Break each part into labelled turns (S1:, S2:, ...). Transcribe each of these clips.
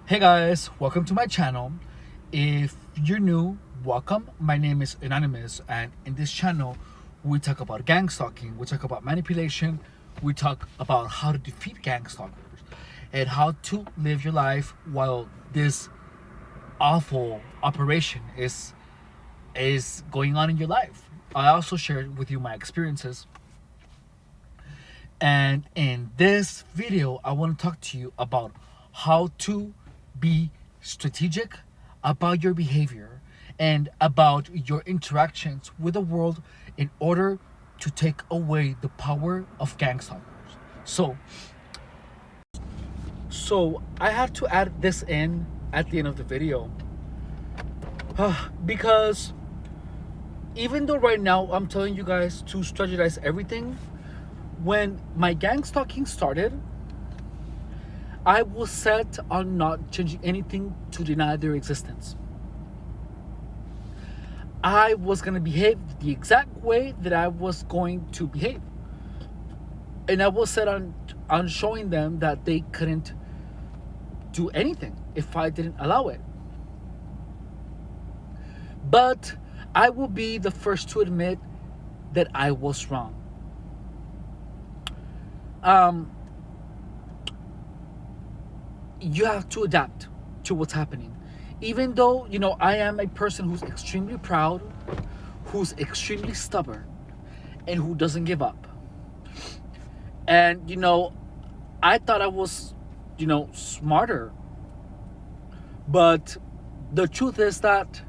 S1: Hey guys, welcome to my channel. If you're new, welcome. My name is Anonymous, and in this channel, we talk about gang stalking, we talk about manipulation, we talk about how to defeat gang stalkers, and how to live your life while this awful operation is going on in your life. I also share with you my experiences, and in this video, I want to talk to you about how to be strategic about your behavior and about your interactions with the world in order to take away the power of gang stalkers. So, so I have to add this in at the end of the video because even though right now I'm telling you guys to strategize everything, when my gang stalking started, I was set on not changing anything to deny their existence. I was going to behave the exact way that I was going to behave. And I was set on showing them that they couldn't do anything if I didn't allow it. But I will be the first to admit that I was wrong. You have to adapt to what's happening. Even though, I am a person who's extremely proud, who's extremely stubborn, and who doesn't give up. And, I thought I was, smarter. But the truth is that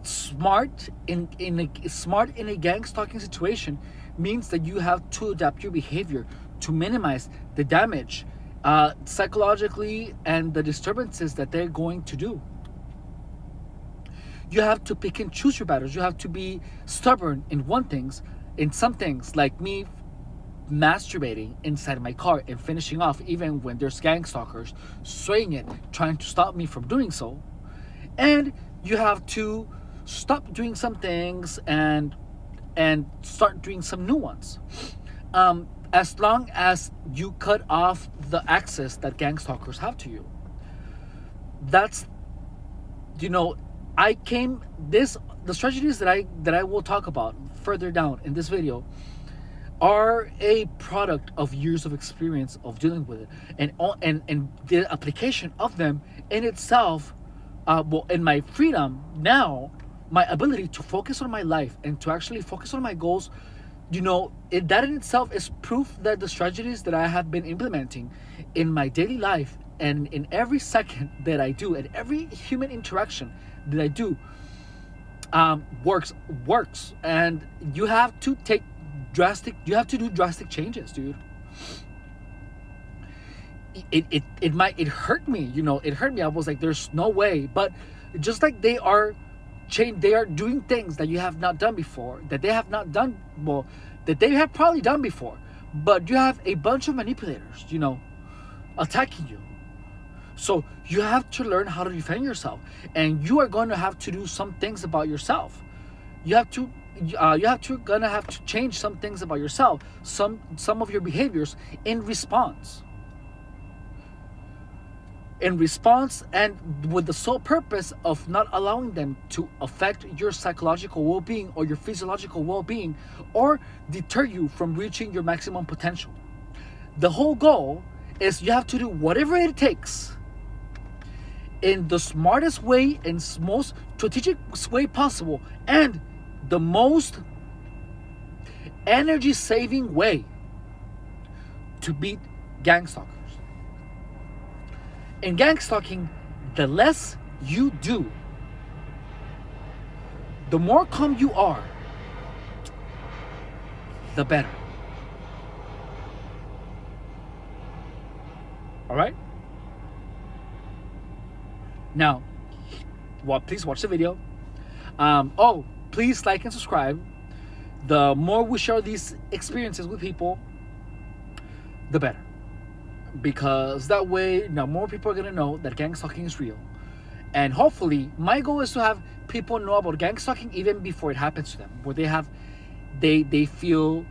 S1: smart in a gang stalking situation means that you have to adapt your behavior to minimize the damage psychologically and the disturbances that they're going to do. You have to pick and choose your battles. You have to be stubborn in some things, like me masturbating inside my car and finishing off even when there's gang stalkers swaying it, trying to stop me from doing so. And you have to stop doing some things and start doing some new ones. As long as you cut off the access that gang stalkers have to you. That's, the strategies that I will talk about further down in this video are a product of years of experience of dealing with it, and the application of them in itself, in my freedom now, my ability to focus on my life and to actually focus on my goals, that in itself is proof that the strategies that I have been implementing in my daily life and in every second that I do and every human interaction that I do works. And you have to do drastic changes, dude. It hurt me, it hurt me. I was like, there's no way. But just like they are doing things that you have not done before, that they have probably done before, but you have a bunch of manipulators, attacking you. So you have to learn how to defend yourself, and you are going to have to do some things about yourself. You have to change some things about yourself, some of your behaviors in response, and with the sole purpose of not allowing them to affect your psychological well-being or your physiological well-being, or deter you from reaching your maximum potential. The whole goal is you have to do whatever it takes in the smartest way and most strategic way possible, and the most energy saving way to beat gang stalkers. In gang stalking, the less you do, the more calm you are, the better. All right? Now, please watch the video. Please like and subscribe. The more we share these experiences with people, the better. Because that way, now more people are going to know that gang stalking is real. And hopefully, my goal is to have people know about gang stalking even before it happens to them, where they feel,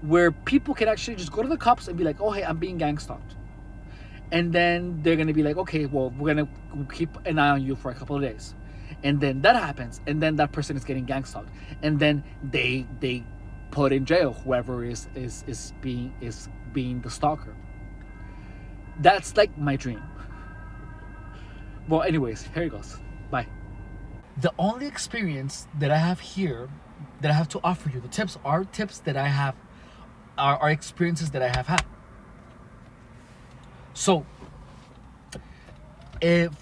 S1: where people can actually just go to the cops and be like, oh, hey, I'm being gang stalked. And then they're gonna be like, okay, well, we're gonna keep an eye on you for a couple of days. And then that happens, and then that person is getting gang stalked, and then they put in jail whoever is being the stalker. That's like my dream. Well, anyways, here it goes. Bye. The only experience that I have here, that I have to offer you, the tips are tips that I have, are experiences that I have had. So,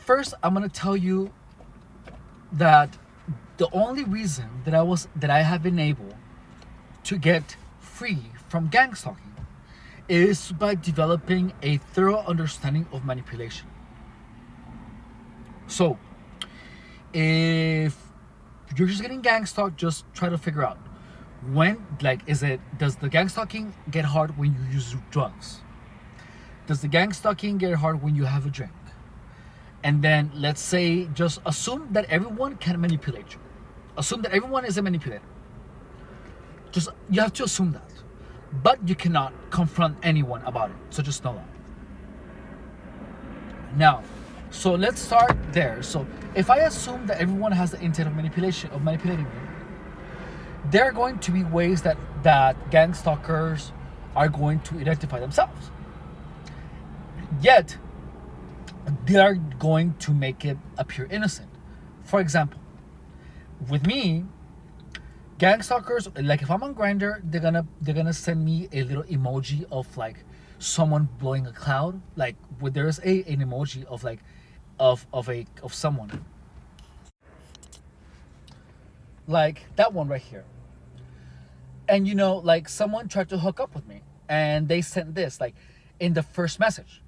S1: first, I'm gonna tell you that the only reason that I have been able to get free from gang stalking is by developing a thorough understanding of manipulation. So, if you're just getting gang stalked, just try to figure out when, like, does the gang stalking get hard when you use drugs? Does the gang stalking get hard when you have a drink? And then let's say, just assume that everyone can manipulate you. Assume that everyone is a manipulator. You have to assume that. But you cannot confront anyone about it. So just know that. Now, so let's start there. So if I assume that everyone has the intent of manipulating me, there are going to be ways that gang stalkers are going to identify themselves. Yet, they are going to make it appear innocent. For example, with me, gang stalkers, like if I'm on Grindr, they're gonna send me a little emoji of like someone blowing a cloud. Like there's an emoji of like of someone. Like that one right here. And like someone tried to hook up with me and they sent this like in the first message.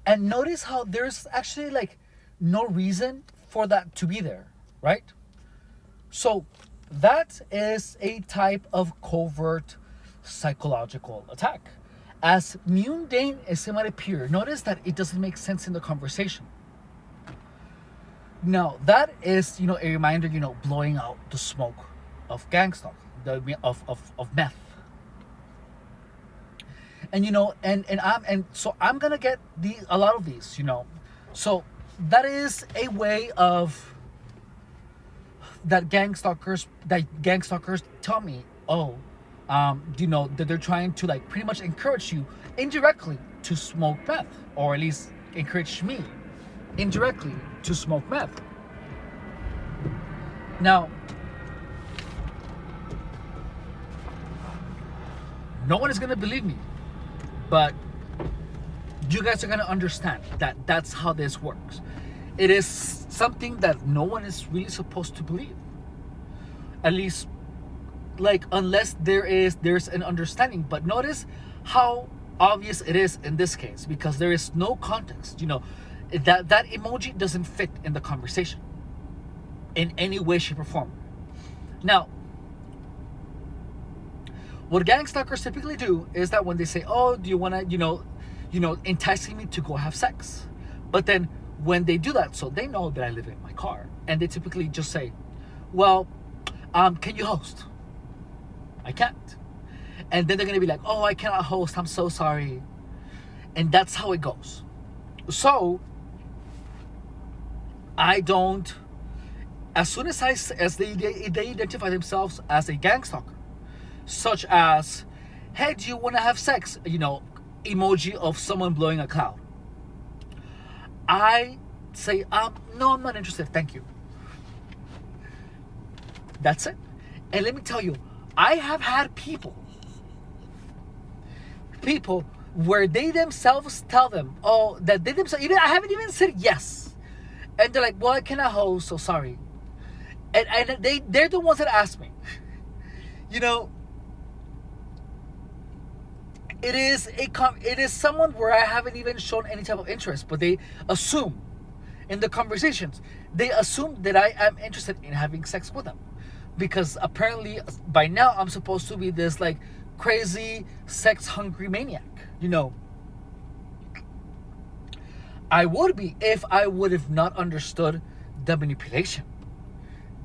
S1: And notice how there's actually like no reason for that to be there, right? So that is a type of covert psychological attack. As mundane as it might appear, notice that it doesn't make sense in the conversation. Now that is, a reminder, blowing out the smoke of gang stalking, of meth. And so I'm gonna get a lot of these, So that is a way of that gang stalkers tell me, that they're trying to like pretty much encourage you indirectly to smoke meth, or at least encourage me indirectly to smoke meth. Now, no one is gonna believe me, but you guys are gonna understand that that's how this works. It is something that no one is really supposed to believe. At least, like, unless there's an understanding. But notice how obvious it is in this case, because there is no context. That emoji doesn't fit in the conversation in any way, shape, or form. Now, what gang stalkers typically do is that when they say, "Oh, do you want to, enticing me to go have sex?" But then when they do that, so they know that I live in my car, and they typically just say, "Well, can you host?" I can't. And then they're gonna be like, "Oh, I cannot host. I'm so sorry." And that's how it goes. So I don't. As soon as they identify themselves as a gang stalker, such as, "Hey, do you want to have sex?" Emoji of someone blowing a cloud. I say, "No, I'm not interested. Thank you." That's it. And let me tell you, I have had people where they themselves tell them, that they themselves, I haven't even said yes. And they're like, "Well, I cannot host, so sorry." And they're the ones that ask me. It is someone where I haven't even shown any type of interest, but they assume in the conversations, they assume that I am interested in having sex with them, because apparently by now I'm supposed to be this like crazy, sex-hungry maniac. I would be if I would have not understood the manipulation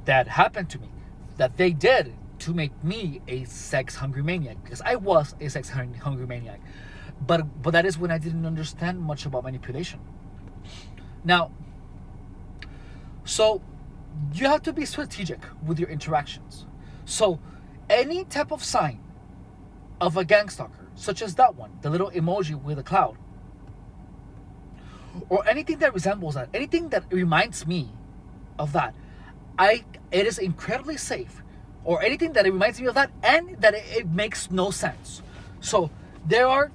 S1: that happened to me, that they did to make me a sex-hungry maniac, because I was a sex-hungry maniac. But that is when I didn't understand much about manipulation. Now, so you have to be strategic with your interactions. So any type of sign of a gang stalker, such as that one, the little emoji with a cloud, or anything that resembles that, anything that reminds me of that, it is incredibly safe. Or anything that it reminds me of that, and that it makes no sense. So there are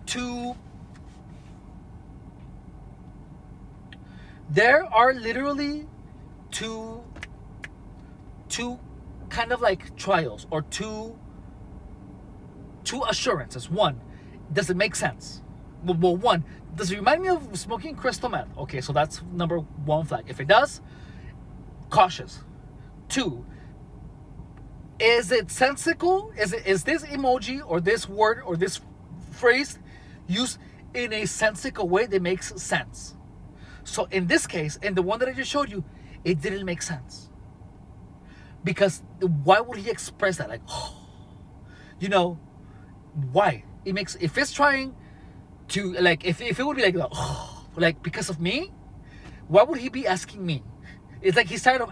S1: literally two kind of like trials, or two assurances. One, does it make sense? Well, one, does it remind me of smoking crystal meth? Okay, so that's number one flag. If it does, cautious. Two, is it sensical? Is this emoji or this word or this phrase used in a sensical way that makes sense? So in this case, in the one that I just showed you, it didn't make sense. Because why would he express that? Like, why? If it's trying to, like, if it would be like, like, because of me, why would he be asking me? It's like he's tired of,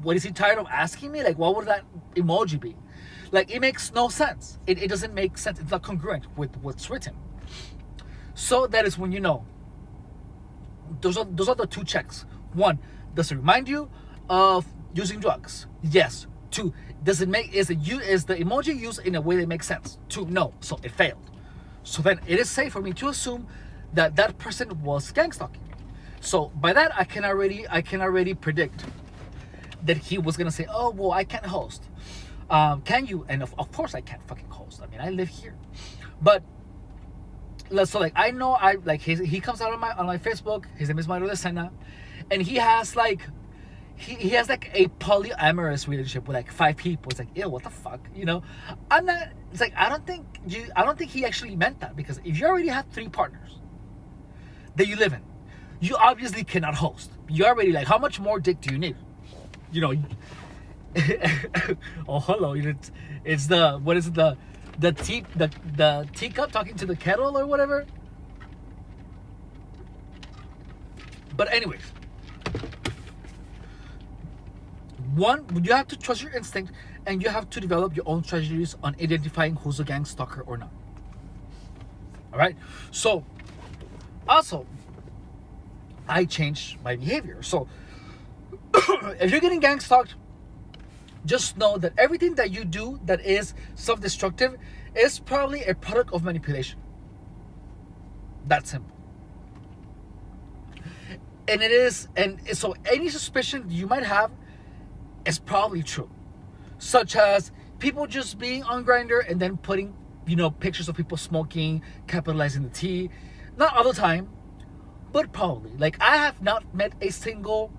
S1: what is he tired of asking me? Like, what would that emoji be? Like, it makes no sense. It doesn't make sense. It's not congruent with what's written. So that is when those are the two checks. One, does it remind you of using drugs? Yes. Two, is the emoji used in a way that makes sense? Two, no. So it failed. So then it is safe for me to assume that person was gang stalking. So by that, I can already predict that he was gonna say, "Oh, well, I can't host. Can you?" And of course, I can't fucking host. I mean, I live here. But so, like, I know he comes out on my Facebook. His name is Mario de Sena, and he has like he has like a polyamorous relationship with like 5 people. It's like, ew, what the fuck, I'm not. It's like, I don't think he actually meant that, because if you already have 3 partners that you live in, you obviously cannot host. You already, like, how much more dick do you need? Oh, hello. It's the, what is it, the teacup talking to the kettle or whatever. But anyways, one, you have to trust your instinct, and you have to develop your own strategies on identifying who's a gang stalker or not. All right. So also, I changed my behavior. So if you're getting gang stalked, just know that everything that you do that is self-destructive is probably a product of manipulation. That's simple. And it is, and so any suspicion you might have is probably true. Such as people just being on Grindr and then putting, pictures of people smoking, capitalizing the T. Not all the time, but probably. Like, I have not met a single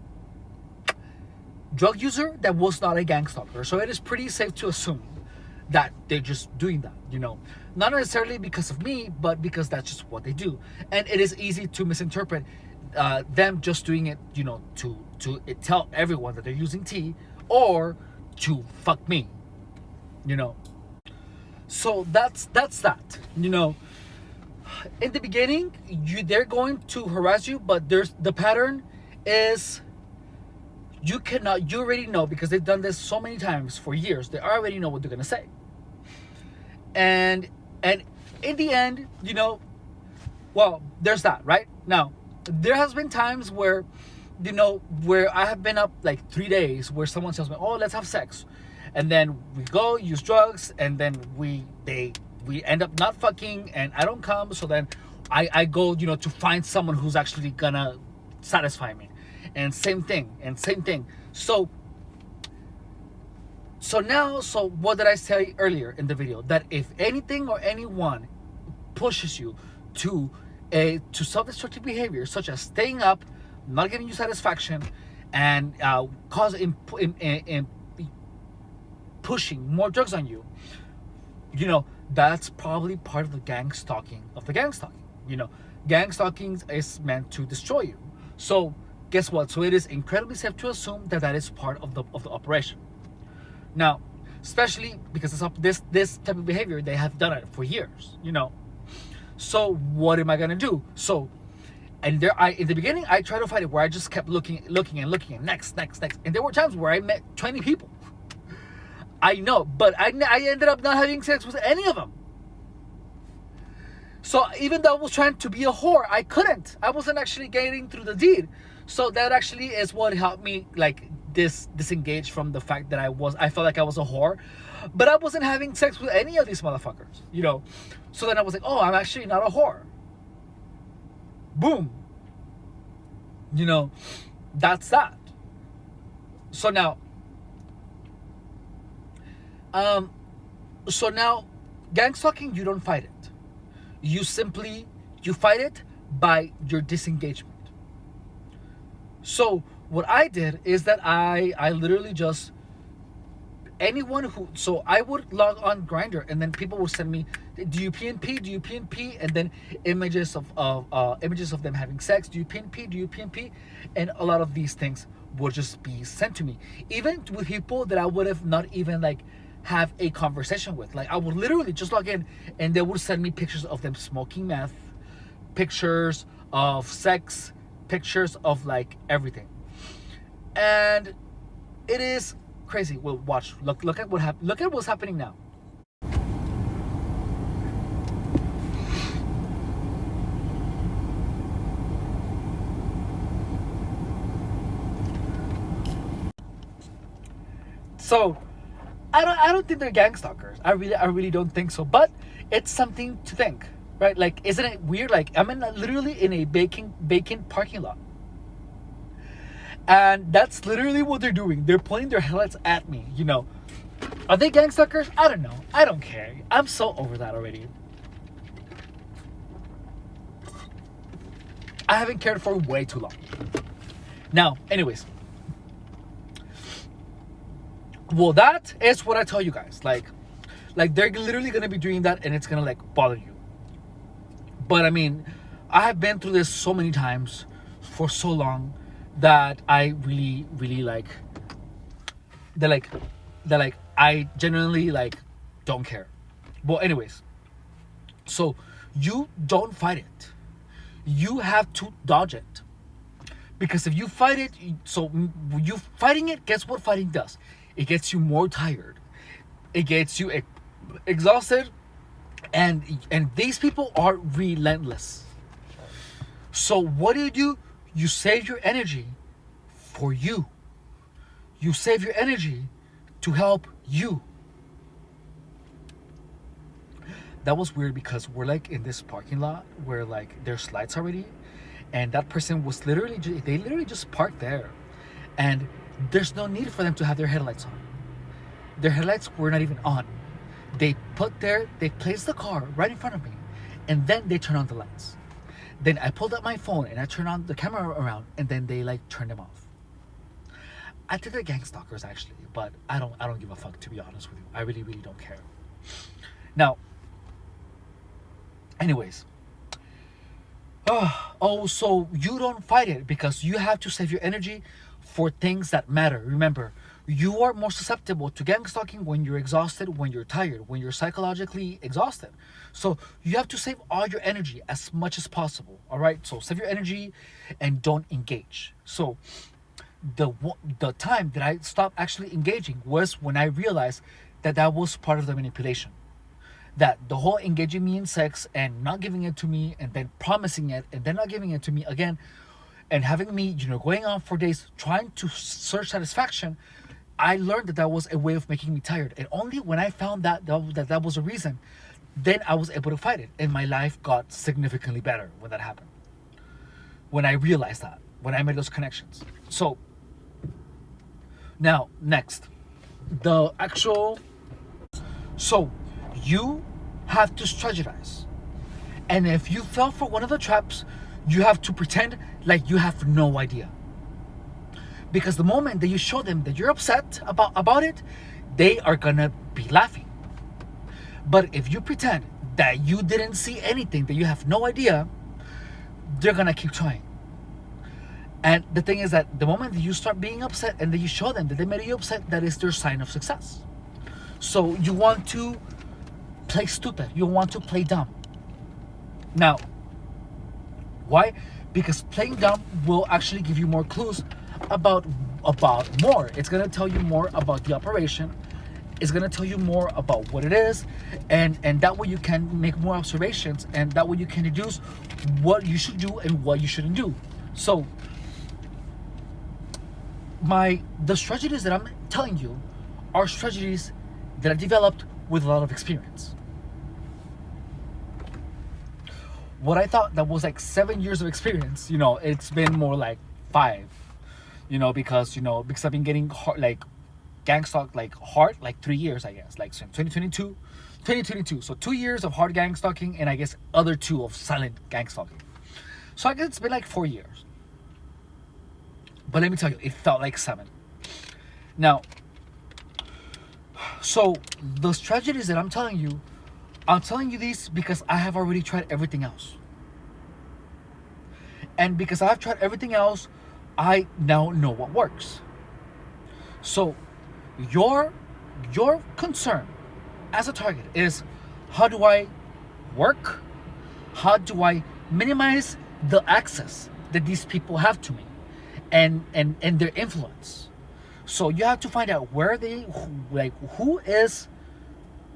S1: drug user that was not a gang stalker. So it is pretty safe to assume that they're just doing that, Not necessarily because of me, but because that's just what they do. And it is easy to misinterpret them just doing it, to tell everyone that they're using T, or to fuck me, So that's that, In the beginning, they're going to harass you, but the pattern is you already know, because they've done this so many times for years. They already know what they're gonna say. And in the end, well, there's that, right? Now, there has been times where, where I have been up like 3 days where someone tells me, "Oh, let's have sex," and then we go use drugs, and then we end up not fucking, and I don't come. So then I go, to find someone who's actually gonna satisfy me, and same thing. So what did I say earlier in the video? That if anything or anyone pushes you to self-destructive behavior, such as staying up, not giving you satisfaction, and pushing more drugs on you, That's probably part of the gang stalking of the gang stalking. You know, gang stalking is meant to destroy you. So guess what? So it is incredibly safe to assume that that is part of the operation. Now, especially because this type of behavior, they have done it for years. You know, so what am I gonna do? So, and there, I in the beginning, I tried to fight it where I just kept looking, and next, and there were times where I met 20 people. I know, but I ended up not having sex with any of them. So even though I was trying to be a whore, I couldn't. I wasn't actually getting through the deed. So that actually is what helped me like disengage from the fact that I felt like I was a whore, but I wasn't having sex with any of these motherfuckers, you know. So then I was like, oh, I'm actually not a whore. Boom. You know, that's that. So now, so now, gang stalking, you don't fight it. You fight it by your disengagement. So what I did is that I literally just, anyone who, so I would log on Grindr, and then people would send me, do you PNP? Do you PNP? And then images of them having sex. Do you PNP? Do you PNP? And a lot of these things would just be sent to me, even with people that I would have not even like have a conversation with. Like I would literally just log in, and they would send me pictures of them smoking meth, pictures of sex, pictures of like everything. And it is crazy. Well, watch. Look at what happened. Look at what's happening now. So, I don't think they're gang stalkers. I really don't think so. But it's something to think, right? Like, isn't it weird? Like, I'm literally in a vacant parking lot. And that's literally what they're doing. They're pointing their headlights at me, you know. Are they gang stalkers? I don't know. I don't care. I'm so over that already. I haven't cared for way too long. Now, anyways. Well, that is what I tell you guys. Like they're literally gonna be doing that, and it's gonna like bother you. But I mean, I have been through this so many times for so long that I really like that I genuinely like don't care. Well, anyways, so you don't fight it. You have to dodge it. Because if you fight it, so you fighting it, guess what fighting does? It gets you more tired. It gets you exhausted, and these people are relentless. So what do? You save your energy for you. You save your energy to help you. That was weird because we're like in this parking lot where like there's lights already, and that person was literally they literally just parked there, and there's no need for them to have their headlights on. Their headlights were not even on. They placed the car right in front of me, and then they turn on the lights. Then I pulled out my phone and I turned on the camera around, and then they like turned them off. I think they're gang stalkers actually, but I don't give a fuck, to be honest with you. I really don't care. Now, anyways. Oh, so you don't fight it because you have to save your energy for things that matter. Remember, you are more susceptible to gang stalking when you're exhausted, when you're tired, when you're psychologically exhausted. So you have to save all your energy as much as possible. All right. So save your energy and don't engage. So the time that I stopped actually engaging was when I realized that was part of the manipulation. That the whole engaging me in sex and not giving it to me, and then promising it and then not giving it to me again, and having me, going on for days trying to search satisfaction, I learned that was a way of making me tired. And only when I found that was a reason, then I was able to fight it. And my life got significantly better when that happened. When I realized that, when I made those connections. So, now, next. So, you have to strategize. And if you fell for one of the traps, you have to pretend like you have no idea. Because the moment that you show them that you're upset about it, they are gonna be laughing. But if you pretend that you didn't see anything, that you have no idea, they're gonna keep trying. And the thing is that the moment that you start being upset and that you show them that they made you upset, that is their sign of success. So you want to play stupid. You want to play dumb. Now, why? Because playing dumb will actually give you more clues about more. It's gonna tell you more about the operation. It's gonna tell you more about what it is, and that way you can make more observations, and that way you can deduce what you should do and what you shouldn't do. So the strategies that I'm telling you are strategies that I developed with a lot of experience. What I thought that was like 7 years of experience, it's been more like 5, because I've been getting hard, like gang stalk like hard like 3 years, I guess, like so 2022. So 2 years of hard gang stalking, and I guess other 2 of silent gang stalking. So I guess it's been like 4 years. But let me tell you, it felt like 7. Now, so the strategies that I'm telling you these because I have already tried everything else. And because I've tried everything else, I now know what works. So your concern as a target is, how do I work? How do I minimize the access that these people have to me and their influence? So you have to find out where who is,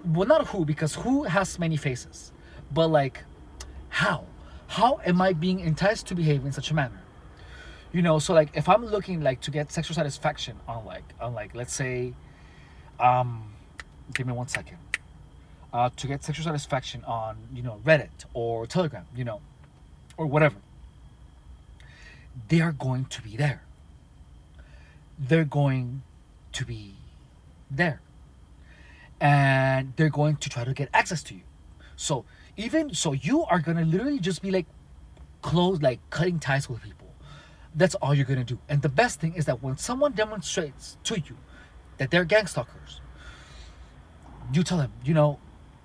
S1: well, not who, because who has many faces, but like how am I being enticed to behave in such a manner? So like if I'm looking like to get sexual satisfaction on like let's say, give me 1 second, to get sexual satisfaction on Reddit or Telegram, or whatever, they are going to be there. They're going to be there, and they're going to try to get access to you. So you are gonna literally just be like close, like cutting ties with people. That's all you're gonna do. And the best thing is that when someone demonstrates to you that they're gang stalkers, you tell them,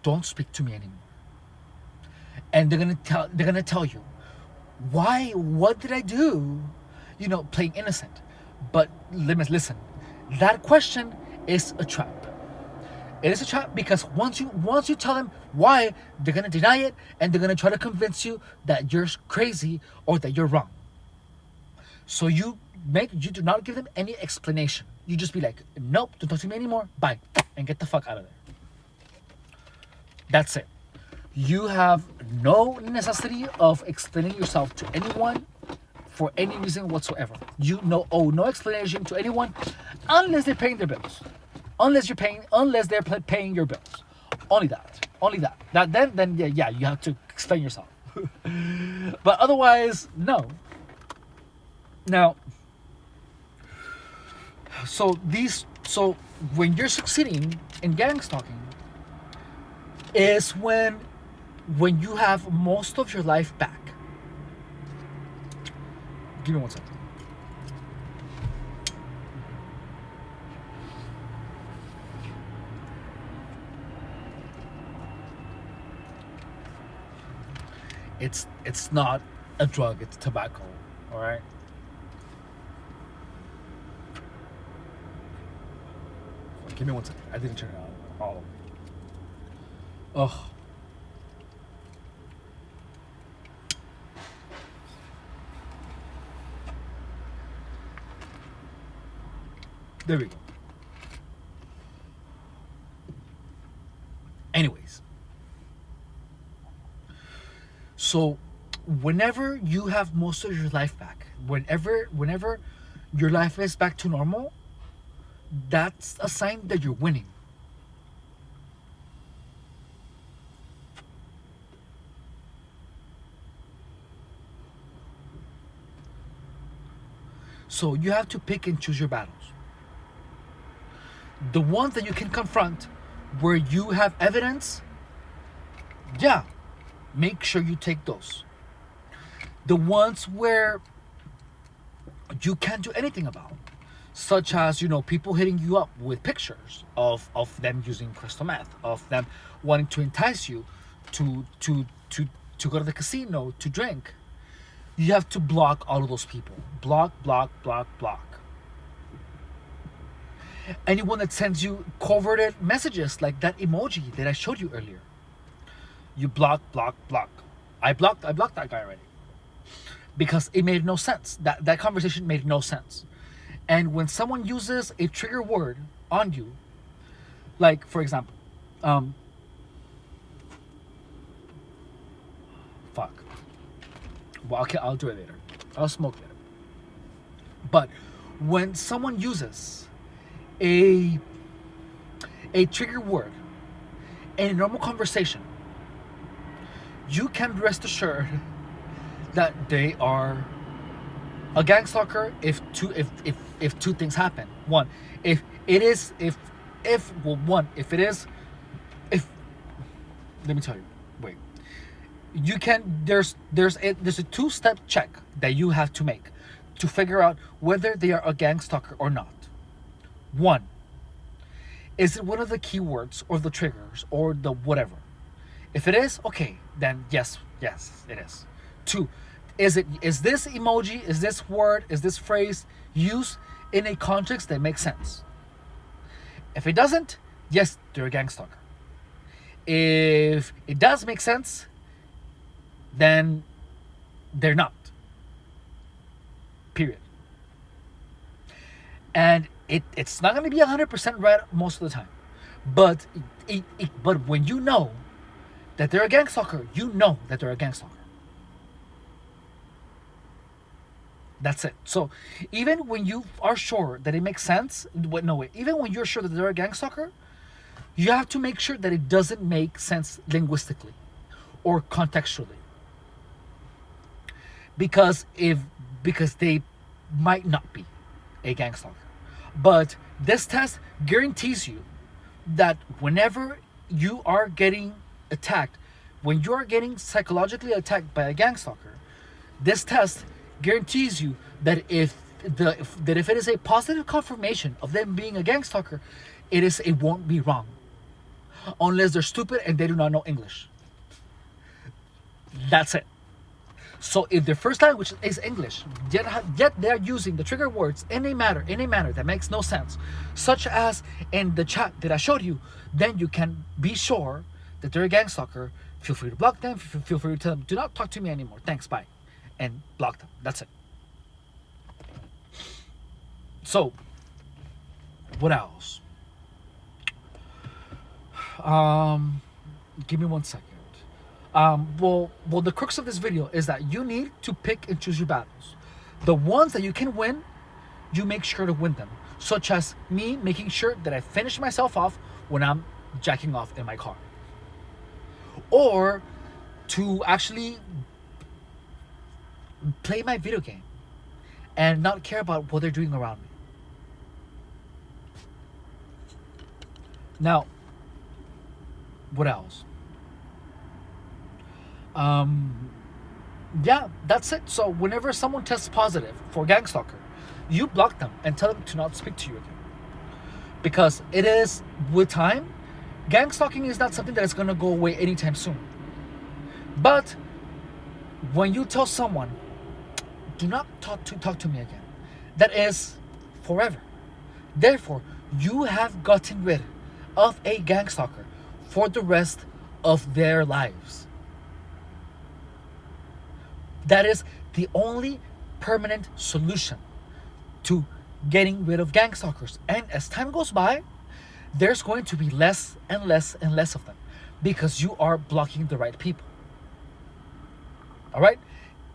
S1: don't speak to me anymore. And they're gonna tell you, why? What did I do? Playing innocent. But listen, that question is a trap. It is a trap because once you tell them why, they're gonna deny it, and they're gonna try to convince you that you're crazy or that you're wrong. So you do not give them any explanation. You just be like, nope, don't talk to me anymore, bye, and get the fuck out of there. That's it. You have no necessity of explaining yourself to anyone for any reason whatsoever. You owe no explanation to anyone unless they're paying their bills. Unless they're paying your bills. Only that. Then yeah, you have to explain yourself. But otherwise, no. Now, so when you're succeeding in gang stalking is when you have most of your life back. Give me 1 second. It's not a drug, it's tobacco, all right? Give me 1 second. I didn't turn it on. Oh. Ugh. There we go. Anyways. So whenever you have most of your life back, whenever your life is back to normal, that's a sign that you're winning. So you have to pick and choose your battles. The ones that you can confront where you have evidence, yeah, make sure you take those. The ones where you can't do anything about, such as, people hitting you up with pictures of them using crystal meth, of them wanting to entice you to go to the casino to drink. You have to block all of those people. Block, block, block, block. Anyone that sends you coverted messages like that emoji that I showed you earlier, you block, block, block. I blocked that guy already because it made no sense. That conversation made no sense. And when someone uses a trigger word on you, like for example, fuck. Well, okay, I'll do it later. I'll smoke later. But when someone uses a trigger word in a normal conversation, you can rest assured that they are a gang stalker if two things happen. One, if it is if well one if it is if let me tell you. Wait. You can there's a two-step check that you have to make to figure out whether they are a gang stalker or not. One, is it one of the keywords or the triggers or the whatever? If it is, okay, then yes, it is. Two, is this emoji, is this word, is this phrase used in a context that makes sense? If it doesn't, yes, they're a gang stalker. If it does make sense, then they're not. Period. And it's not going to be 100% right most of the time. But but when you know that they're a gang stalker, you know that they're a gang stalker. That's it. So even when you are sure that it makes sense, even when you're sure that they're a gang stalker, you have to make sure that it doesn't make sense linguistically or contextually. Because they might not be a gang stalker. But this test guarantees you that whenever you are getting attacked, when you are getting psychologically attacked by a gang stalker, this test guarantees you that if it is a positive confirmation of them being a gang stalker, it won't be wrong. Unless they're stupid and they do not know English. That's it. So if their first language is English, yet they're using the trigger words in a manner that makes no sense, such as in the chat that I showed you, then you can be sure that they're a gang stalker. Feel free to block them. Feel free to tell them, do not talk to me anymore. Thanks, bye. And block them. That's it. So, what else? Give me 1 second. Well, the crux of this video is that you need to pick and choose your battles. The ones that you can win, you make sure to win them. Such as me making sure that I finish myself off when I'm jacking off in my car. Or to actually play my video game and not care about what they're doing around me. Now, what else? Yeah, that's it. So whenever someone tests positive for gang stalker, you block them and tell them to not speak to you again. Because it is, with time, gang stalking is not something that is going to go away anytime soon. But when you tell someone, do not talk to me again, that is forever. Therefore, you have gotten rid of a gang stalker for the rest of their lives. That is the only permanent solution to getting rid of gang stalkers. And as time goes by, there's going to be less and less and less of them because you are blocking the right people. All right?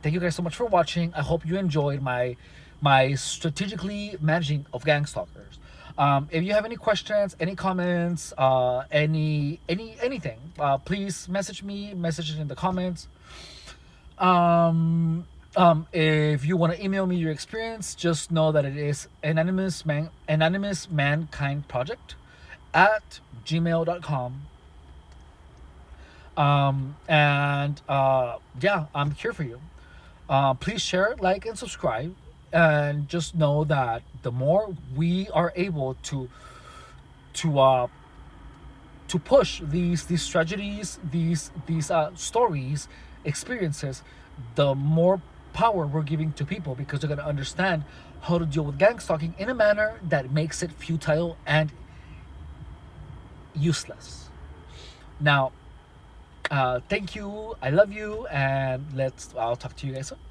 S1: Thank you guys so much for watching. I hope you enjoyed my strategically managing of gang stalkers. If you have any questions, any comments, anything, please message it in the comments. If you want to email me your experience, just know that it is anonymous mankind project at gmail.com. Yeah, I'm here for you. Please share, like, and subscribe. And just know that the more we are able to uh, to push these tragedies, these stories, experiences, the more power we're giving to people, because they're going to understand how to deal with gang stalking in a manner that makes it futile and useless. Now, thank you. I love you, and I'll talk to you guys soon.